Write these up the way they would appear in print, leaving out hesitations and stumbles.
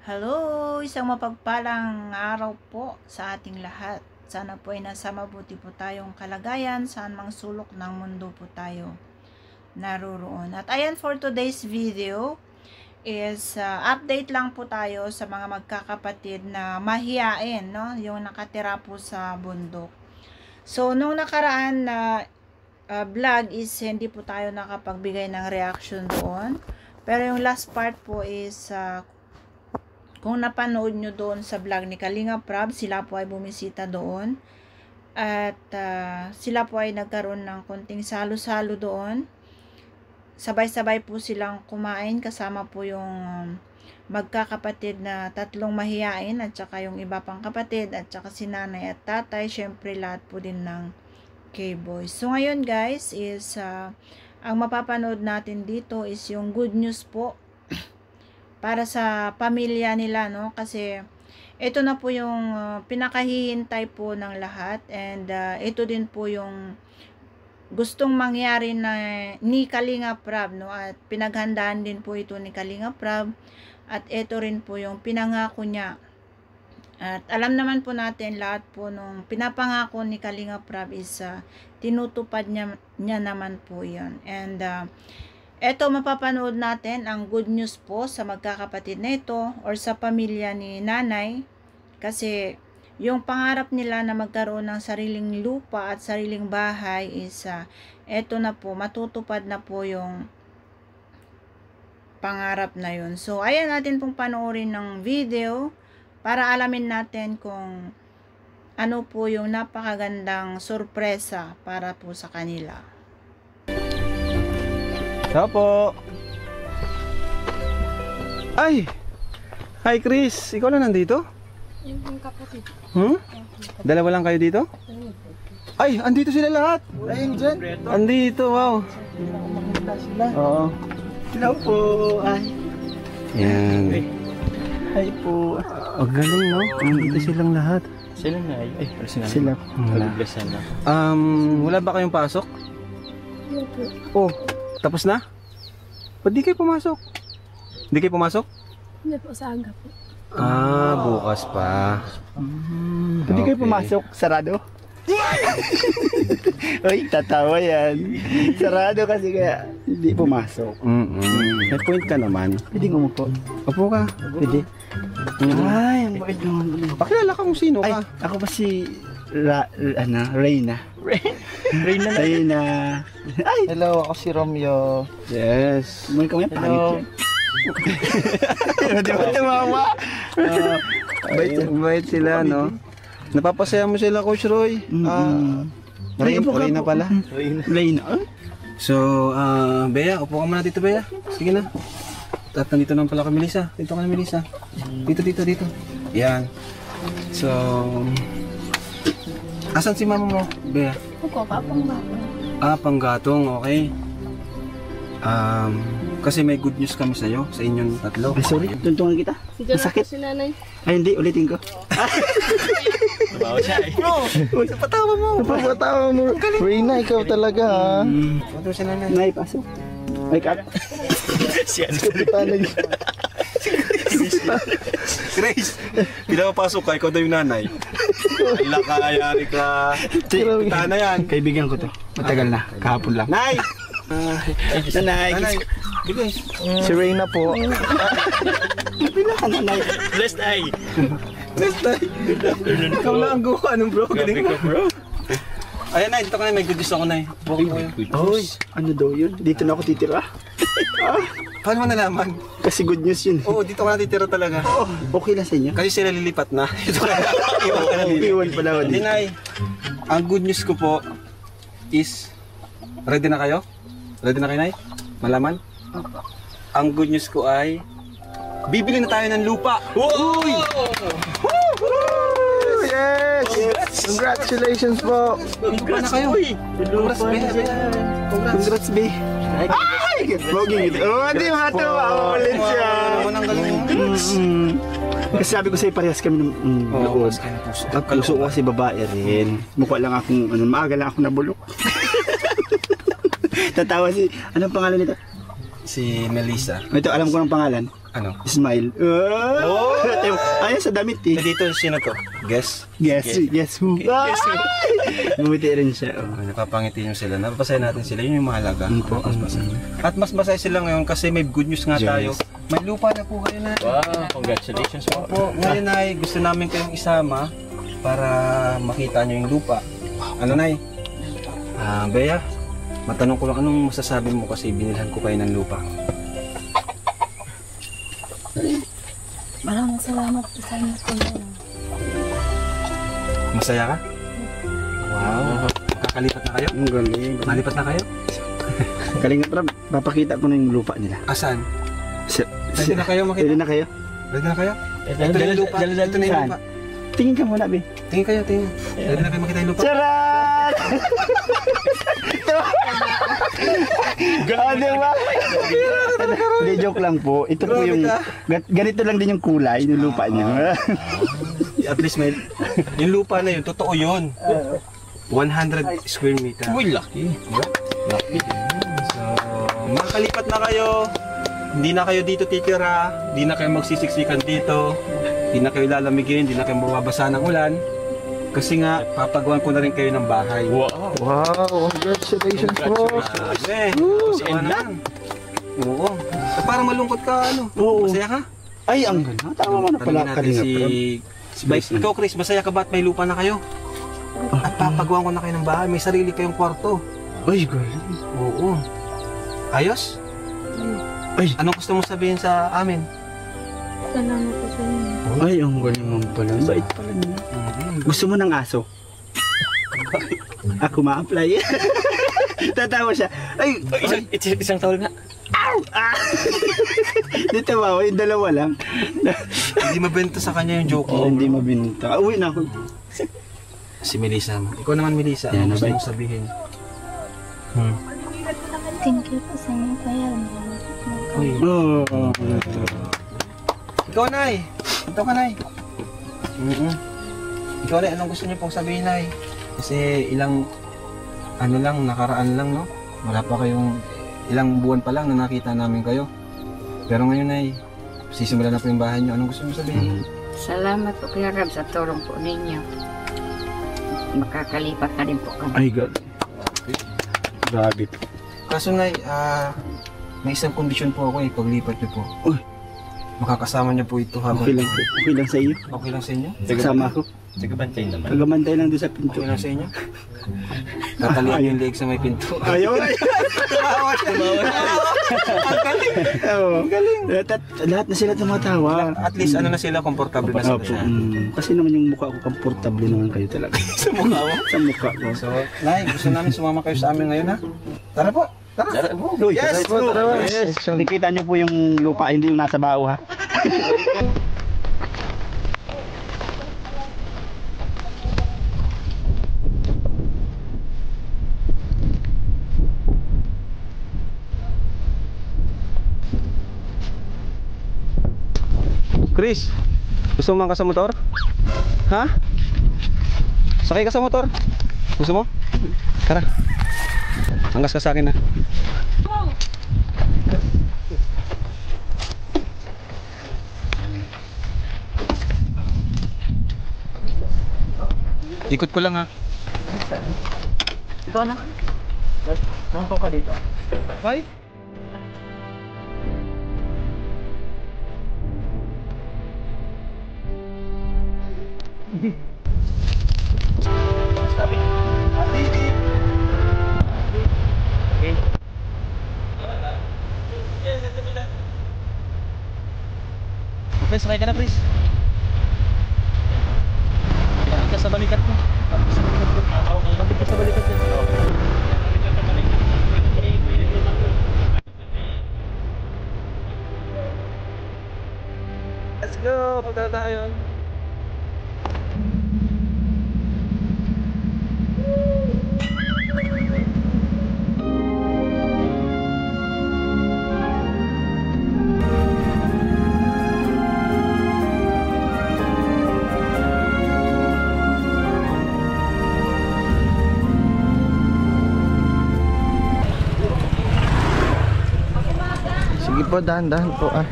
Hello! Isang mapagpalang araw po sa ating lahat. Sana po ay nasa mabuti po tayong kalagayan, saan mang sulok ng mundo po tayo naroroon. At ayan, for today's video is update lang po tayo sa mga magkakapatid na mahiyain, no? Yung nakatira po sa bundok. So, nung nakaraan na vlog is hindi po tayo nakapagbigay ng reaction doon. Pero yung last part po is kung napanood nyo doon sa vlog ni Kalinga Prab, sila po ay bumisita doon. At sila po ay nagkaroon ng konting salo-salo doon. Sabay-sabay po silang kumain kasama po yung magkakapatid na tatlong mahiyain at saka yung iba pang kapatid at saka si nanay at tatay. Syempre lahat po din ng K-Boys. So ngayon guys is ang mapapanood natin dito is yung good news po para sa pamilya nila, no? Kasi ito na po yung pinakahihintay po ng lahat, and ito din po yung gustong mangyari na ni Kalinga Prab, no? At pinaghandaan din po ito ni Kalinga Prab, at ito rin po yung pinangako niya. At alam naman po natin lahat po nung pinapangako ni Kalinga Prab is tinutupad niya naman po yun. And eto, mapapanood natin ang good news po sa magkakapatid na ito or sa pamilya ni nanay, kasi yung pangarap nila na magkaroon ng sariling lupa at sariling bahay is eto na po, matutupad na po yung pangarap na yun. So ayan, natin pong panoorin ng video para alamin natin kung ano po yung napakagandang sorpresa para po sa kanila. Opo. Ay! Hi Chris, ikaw lang nandito? Yung kapatid. Dalawa lang kayo dito? Ay, andito sila lahat. Ayun dyan. Andito, wow. Oo. Hello po. Ay. Yan. Hi po. Ang galing, no? Andito silang lahat. Sila na ay. Sila. Wala. Wala ba kayong pasok? Oh, tapos na? Ba't di kayo pumasok? Di kayo pumasok? Hindi po, sa aga po. Bukas pa. Hindi kayo pumasok. Sarado? Uy, tatawa yan. Sarado kasi kaya hindi pumasok. May point ka naman. Pwede umupo. Upo ka. Pwede. Ay, ang bait naman. Pakilala ka kung sino Ay, ka. ako ba si Reyna? Reyna. Ay! Hello, ako si Romeo. Yes. May kami pangit yan. Di ba tumawa? Bait sila, no? Napapasaya mo sila, Coach Roy. Reyna pala. Reyna. So, Bea, upo ka muna dito, Bea. Sige na. At nandito naman pala ka, Melissa. Dito ka na, Melissa. Dito. Yan. So, asan si mama mo, Bea? Ako, kapang-batang. Panggatong, okay. Kasi may good news kami sa'yo, sa inyong tatlo. Ay, sorry, tuntungan kita. Masakit. Si nanay. Ay, hindi, ulitin ko. Tumawa siya eh. Bro, napatawa mo. Napapatawa mo. Reyna, ikaw talaga ha. Ito si nanay. Nay, pasok. Ay, kat. Si ano? Panig. Grace, pinapapasok ka, ikaw daw yung nanay. Wala ka, ayari ka. Kita na yan. Kaibigan ko to. Matagal na. Kahapon lang. Nay! Nanay. Bigay. Si Reyna po. Nanay. Blessed eye. Ikaw lang ang guha ng bro. Galing mo. Bro. Ayan na, dito ka na. May good news ako na. Hoy, ano daw yun? Dito na ako titira. Paano mo nalaman? Kasi good news yun. Oo, dito ka na titira talaga. Okay lang sa inyo. Kasi sila lilipat na. Dito ka na. Iwan ka na dito. Iwan pala ako Hindi, dito. Nay. Ang good news ko po is, ready na kayo? Ready na kayo, Nay? Malaman? Ang good news ko ay, bibili na tayo ng lupa. Uy! Yes! Congratulations po! Lupa na kayo. Congrats, Be. Congrats, B. Ay! Boging ito. Oh, di matawa. Ulit siya. Ano ang galing mo? Kasi sabi ko sa'yo, parehas kami ng loob. At puso ko kasi babae rin. Mukha lang akong, maaga lang ako nabulok. Tatawa si, anong pangalan nito? Si Melissa. Ito, alam ko ng pangalan. Ano? Smile. Oh! Ayan sa damit Eh, eh. dito, sino to? Guess? Guess who? Guess who? Bumiti rin siya. Oh. Napapangiti nyo sila. Napapasaya natin sila. Yun yung mahalaga. Po. At mas masaya sila ngayon kasi may good news nga Yes. tayo. May lupa na po kayo na. Wow, congratulations po. Po, ngayon ay gusto namin kayong isama para makita nyo yung lupa. Ano Nay? Bea, matanong ko lang anong masasabi mo kasi binilhan ko kayo ng lupa. Maraming salamat po sa inyo po yan. Masaya ka? Wow. Makakalipat na kayo? Ang galing. Malipat na kayo? Kalingap Rab, papakita ko na yung lupa nila. Asan? Ready na kayo makita? Ready na kayo? Ready na kayo? Ito na yung lupa. Ito na yung Saan? lupa. Tingin ka muna, Be. Tingin kayo, tingin. Ready na kayo makita yung lupa? Charan! Gano ba? Hindi, joke lang po. Ito po Grabe yung, ka. ganito lang din yung kulay ng lupa niya. At least may, yung lupa na yun, totoo yun. 100 square meter. Uy, laki. Laki. So, makalipat na kayo. Hindi na kayo dito titira. Hindi na kayo magsisiksikan dito. Hindi na kayo lalamigin. Hindi na kayo mababasa ng ulan. Kasi nga, papagawan ko na rin kayo ng bahay. Wow. Wow, congratulations po. Grabe. Si Sawa Enla? naman. Oo. So, parang malungkot ka, ano? Oo. Masaya ka? Ay, ang ganda. Tama mo na pala, Tanungin natin Kalingap si... Rab. Bye. Ikaw, Chris, masaya ka ba at may lupa na kayo? At papagawan ko na kayo ng bahay. May sarili kayong kwarto. Ay, galing. Oo. Ayos? Ay. Anong gusto mo sabihin sa amin? Salamat po sa inyo. Ay, ang galing mo pala. Bait pala niya. Gusto mo ng aso? Ako ma-apply. Tatawa siya. Ay, Isang taon nga. dito ba? Yung dalawa lang. Hindi mabenta sa kanya yung joke Oh, mo. hindi mabinta. Uwi na ako. Si Melissa. Ikaw naman, Melissa. Yan, Ano gusto nabay. mong sabihin? Thank you po sa inyo kaya. Uy. Oh. Ikaw, Nay. Ito ka, Nay. Ikaw, Nay. Anong gusto niyo pong sabihin, Nay? Kasi ilang, ano lang, nakaraan lang, no? Wala pa kayong, ilang buwan pa lang na nakita namin kayo. Pero ngayon, Nay, sisimula na po yung bahay niyo. Anong gusto niyo sabihin? Salamat po Kuya Rab sa tulong po ninyo. Makakalipat na din po kami. Ay, God. Grabe. Kaso, Nay, may isang kondisyon po ako paglipat niyo po. Uy. Makakasama niyo po ito habang... Okay lang po. Okay lang sa iyo. Okay lang sa inyo? Kasama ako. Tagabantay naman. Tagamantay lang doon sa pinto. Okay lang sa inyo? Tatalian yung leeg sa may pinto. Ayaw. Tumawa siya. Ang galing. Oo. Galing. Lahat na sila tumatawa. At least ano na sila, komportable na sila. Opo. Kasi naman yung mukha ko, komportable naman kayo talaga. Sa mukha mo? Sa mukha ko. So, Nay, gusto namin sumama kayo sa amin ngayon, ha? Tara po. Tara. Uy, Yes, tara po, go. tara. Yes. Nakikita niyo po yung lupa, hindi yung nasa bao, ha? Chris, gusto mo mangka sa motor? Ha? Sakay ka sa motor? Gusto mo? Tara. Angkas ka sa akin, ha? Ikot ko lang, ha? Ikaw na. Nangko ka dito. Bye. Pres, sakay ka na, Pres. Bakit ka sa balikat mo? Bakit ka sa balikat mo? Let's go. Punta tayo. Sige po, dahan-dahan po, ah.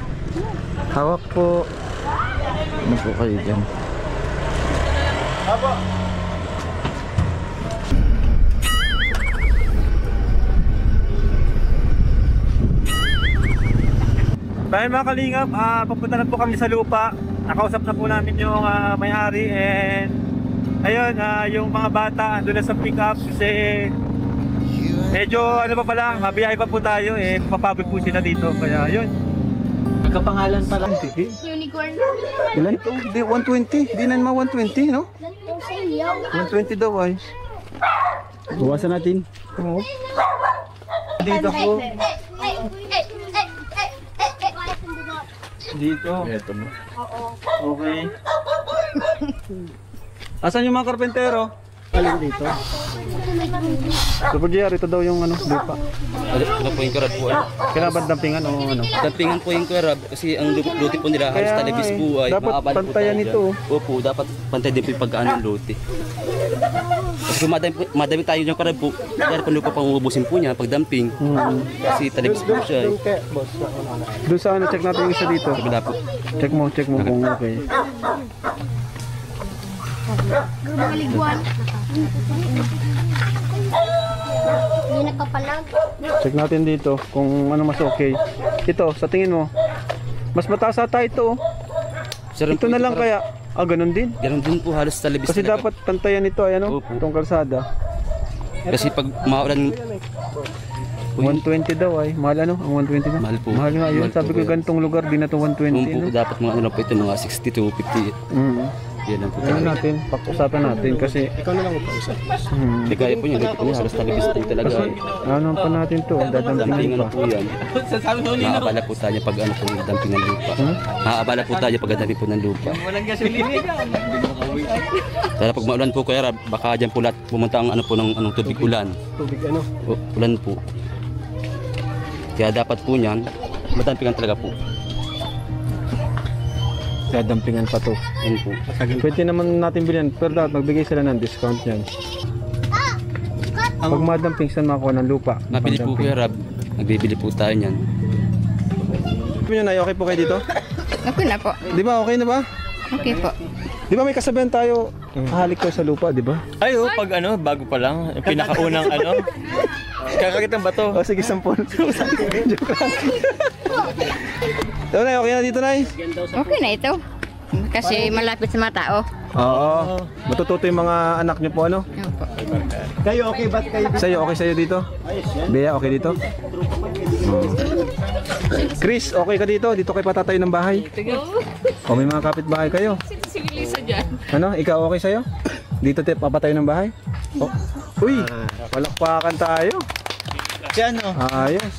Hawak po. Ano po kayo dyan? Dahil mga kalingap, papunta na po kami sa lupa. Nakausap na po namin yung may-ari and ayun, yung mga bata andun na sa pick up kasi medyo ano pa pala, mabiyahe pa po tayo eh, papabot po sila dito kaya yun. Kapangalan pa lang. Unicorn. Ilan ito? Di, 120. Di na naman 120, no? 120 daw ay. Bawasan natin. Oo. Dito po. Dito. Okay. Asan yung mga karpentero? Alin dito? So pagyari, ito daw yung ano, lupa. Ano po yung kurab po? Kailangan dampingan o ano? Dampingan po yung kurab kasi ang luti po nila halos Kaya talibis nga po ay dapat maabal po pantayan tayo ito. dyan. Opo, dapat pantay din po yung pagkaan ng luti. Kasi kung madami tayo yung kurab po, kaya pa lupa pang ubusin po niya pag damping. Kasi talibis po siya. Doon sa ano, check natin yung isa dito. Kabila po. Check mo kung okay. Maliguan. Hindi nakapalag. Check natin dito kung ano mas okay. Ito, sa tingin mo, mas mataas ata ito. Sir, Ito na lang kaya. Ganun din. Ganun din po halos talibis Kasi talaga. dapat pantayan ito, ay ano, Opo. itong kalsada. Kasi pag maulan 120 daw ay. Mahal ano? Ang 120 na? Mahal po. Mahal nga yun. Mahal po Sabi ko yan. ganitong lugar, di na to 120. po, No? dapat mga ano po ito, mga 60 to 50. Yan lang po. Ano natin, pag-usapan natin kasi Hindi kaya po yun, luti po niya halos talibis po talaga. ano pa natin to, dadampingin Dampingan pa. po yan. Maabala po tayo pag ano po yung damping ng lupa. Maabala po tayo pag damping po ng lupa. Kaya pag maulan po kaya baka dyan po lahat pumunta ang ano po ng anong tubig ulan. Tubig ano? Ulan po. Kaya dapat po niyan, madampingan talaga po. Dadampingan pa to. Yan po. Pwede naman natin bilhin, pero dapat magbigay sila ng discount yan. Pag madamping, saan makuha ng lupa? Mabili po kuya Rab, nagbibili po tayo niyan. Sabi nyo na, okay po kayo dito? Okay na po. Di ba, okay na ba? Okay po. Di ba may kasabihan tayo, halik ko sa lupa, di ba? Ay oh, pag ano, bago pa lang, yung pinakaunang ano, kakakit ng bato. O sige, sampon. Joke lang. Ito na, okay na dito na Okay na ito. Kasi malapit sa mga tao. Oo. Matututo yung mga anak nyo po, ano? Opo. Kayo, okay ba't kayo? Sa'yo, okay sa'yo dito? Bea, okay dito? Chris, okay ka dito? Dito kayo patatayo ng bahay? O may mga kapitbahay kayo? Sibilisa dyan. Ano, ikaw okay sa'yo? Dito tayo papatayo ng bahay? Oh. Uy, palakpakan tayo. Diyan oh. Ayos.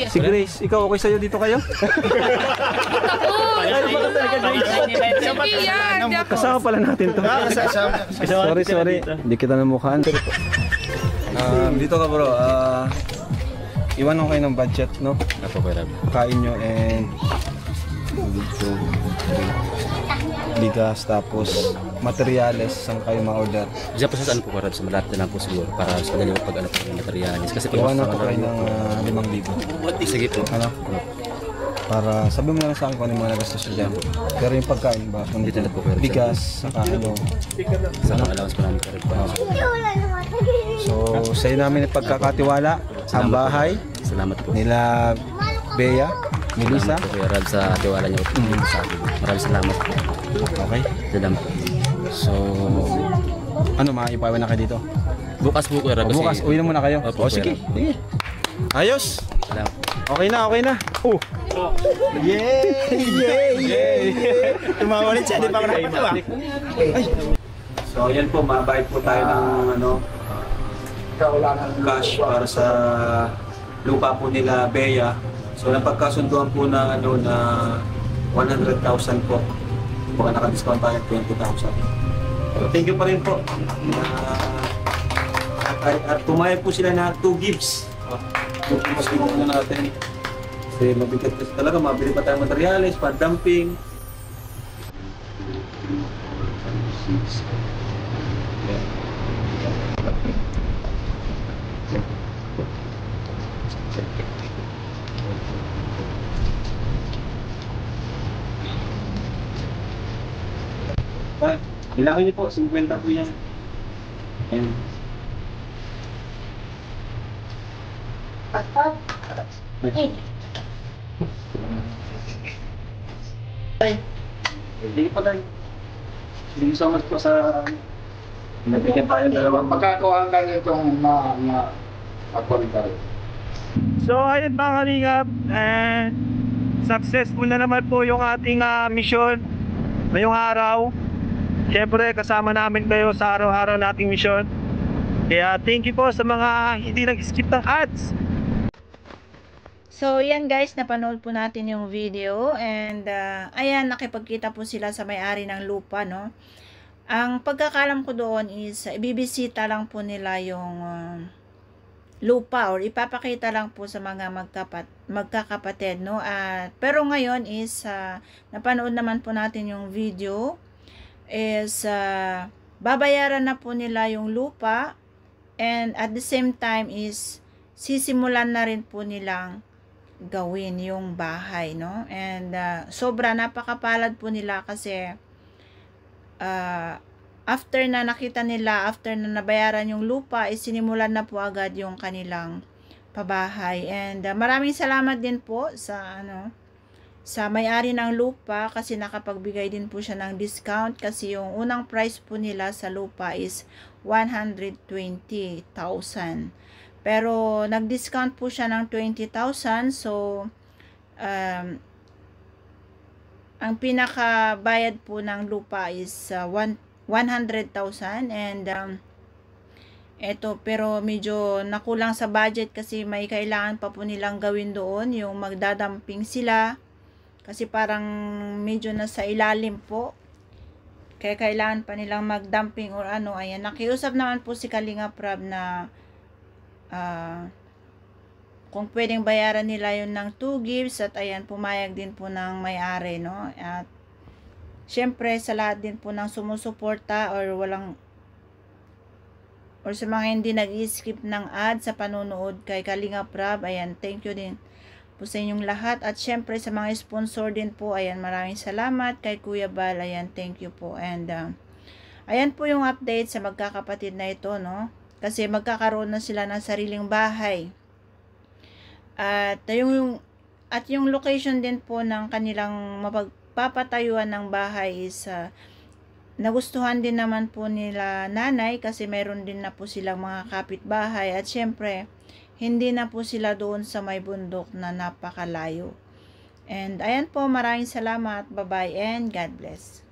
Si Grace, ikaw okay sa'yo dito kayo? Kasama pala natin to. Sorry. Hindi kita namukhaan. Dito ka bro, iwan ko kayo ng budget, no? Apo kuya Rab. Kain nyo and dito bigas tapos materyales saan kayo ma-order. Diyan po sa saan po kuya Rab, sa malapit na lang po siguro para sa dali pag ano po ng materialis. Kasi pag Iwan ko kayo ng 5,000. sige po. Ano? Para sabi mo na lang sa akin kung ano yung mga nagastos nyo dyan. Pero yung pagkain ba? Kung Dito na po kayo. bigas, saka ano. Sa mga allowance po namin kuya Rab. So, sa'yo namin pagkakatiwala ang bahay Salamat po. nila Bea, Melissa. Salamat po kuya Rab sa tiwala niyo po sa akin. Maraming salamat po. Okay. Salamat po. So, ano maipawan na kayo dito? Bukas po kuya Rab. kasi- Bukas, uwi na muna kayo. Opo, O sige. kuya Sige. Ayos. Salamat. Okay na. Oh. Yay! Tumawalit siya, di pa ako nakakatawa. So, yan po, mabayad po tayo ng cash para sa lupa po nila Bea. So, napagkasunduan po na na 100,000 po. Baka naka-discount tayo 20,000. So, thank you pa rin po. At pumayag po sila na 2 gifts. Mas na natin. Kasi mabigat kasi talaga, mabili pa tayo materyales, pa-dumping. Ilangin niyo po, 50 po yan. Ayan. Hindi po tayo. Thank you so much po sa nabigyan tayo dalawang Pagkakawa lang itong pagkulitan. So ayun mga kalingap, and successful na naman po yung ating mission ngayong araw. Siyempre kasama namin kayo sa araw-araw nating mission. Kaya thank you po sa mga hindi nag-skip ng ads. So, yan guys, napanood po natin yung video and ayan, nakipagkita po sila sa may-ari ng lupa, no? Ang pagkakalam ko doon is ibibisita lang po nila yung lupa or ipapakita lang po sa mga magkakapatid, no? Pero ngayon is napanood naman po natin yung video is babayaran na po nila yung lupa and at the same time is sisimulan na rin po nilang gawin yung bahay, no? And sobra napakapalad po nila kasi after na nakita nila, after na nabayaran yung lupa, sinimulan na po agad yung kanilang pabahay. And maraming salamat din po sa sa may-ari ng lupa kasi nakapagbigay din po siya ng discount kasi yung unang price po nila sa lupa is 120,000. Pero nag-discount po siya ng 20,000. So ang pinakabayad po ng lupa is 100,000 and eto, pero medyo nakulang sa budget kasi may kailangan pa po nilang gawin doon, yung magdadamping sila kasi parang medyo nasa ilalim po. Kaya kailangan pa nilang magdumping or ano. Ayan, nakiusap naman po si Kalinga Prab na kung pwedeng bayaran nila yun ng 2 gives at ayan, pumayag din po ng may-ari, no? At syempre sa lahat din po ng sumusuporta or sa mga hindi nag-skip ng ad sa panunood kay Kalinga Prab, ayan, thank you din po sa inyong lahat. At syempre sa mga sponsor din po, ayan, maraming salamat kay Kuya Bal, ayan, thank you po. And ayan po yung update sa magkakapatid na ito, no? Kasi magkakaroon na sila ng sariling bahay. At yung location din po ng kanilang mapagpapatayuan ng bahay is nagustuhan din naman po nila nanay kasi mayroon din na po silang mga kapitbahay at syempre hindi na po sila doon sa may bundok na napakalayo. And ayan po, maraming salamat, bye bye and God bless.